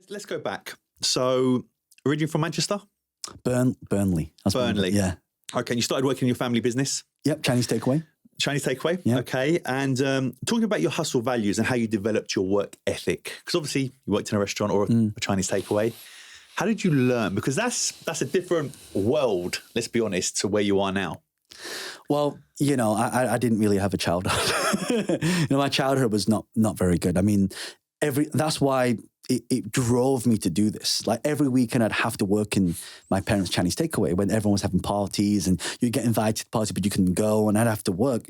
let's go back. So, originally from Manchester? Burnley. Burnley. Yeah. Okay, and you started working in your family business? Yep, Chinese takeaway. Chinese takeaway? Yeah. Okay, and talking about your hustle values and how you developed your work ethic, because obviously you worked in a restaurant or a Chinese takeaway. How did you learn? Because that's a different world, let's be honest, to where you are now. Well, I didn't really have a childhood. My childhood was not very good. I mean, that's why it drove me to do this. Like every weekend I'd have to work in my parents' Chinese takeaway when everyone was having parties and you get invited to parties, but you couldn't go. And I'd have to work,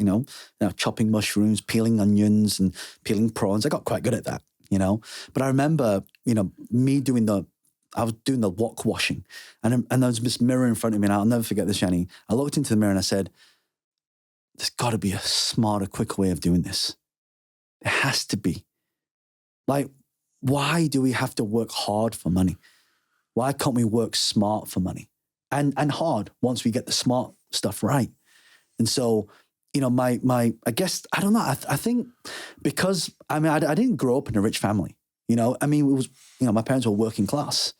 chopping mushrooms, peeling onions and peeling prawns. I got quite good at that, But I remember, I was doing the wok washing and there was this mirror in front of me and I'll never forget this, Yianni. I looked into the mirror and I said, there's got to be a smarter, quicker way of doing this. There has to be. Like, why do we have to work hard for money? Why can't we work smart for money? And hard once we get the smart stuff right. And so, I guess, I don't know. I think because, I didn't grow up in a rich family. It was, my parents were working class.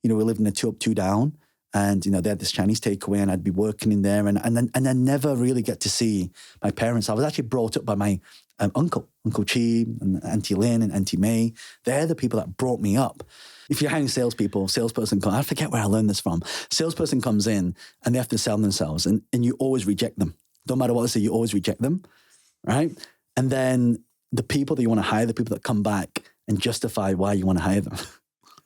We lived in a 2 up, 2 down. And, they had this Chinese takeaway and I'd be working in there and I never really get to see my parents. I was actually brought up by my Uncle Chi and Auntie Lynn and Auntie May. They're the people that brought me up. If you're hiring salesperson comes, I forget where I learned this from. Salesperson comes in and they have to sell themselves and you always reject them. Don't matter what they say, you always reject them, right? And then the people that you want to hire, the people that come back and justify why you want to hire them.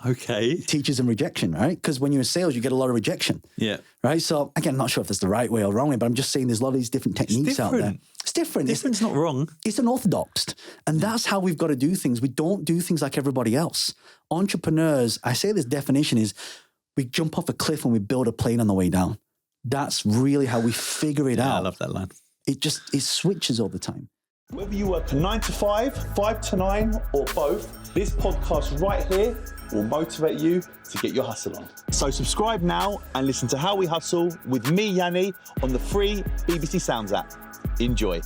Okay. Teaches them rejection, right? Because when you're in sales, you get a lot of rejection. Yeah. Right? So, again, I'm not sure if that's the right way or wrong way, but I'm just saying there's a lot of these different techniques out there. It's different. It's not wrong. It's unorthodox. And that's how we've got to do things. We don't do things like everybody else. Entrepreneurs, I say this definition is we jump off a cliff and we build a plane on the way down. That's really how we figure it out. I love that line. It switches all the time. Whether you work 9 to 5, 5 to 9, or both, this podcast right here will motivate you to get your hustle on. So subscribe now and listen to How We Hustle with me, Yianni, on the free BBC Sounds app. Enjoy.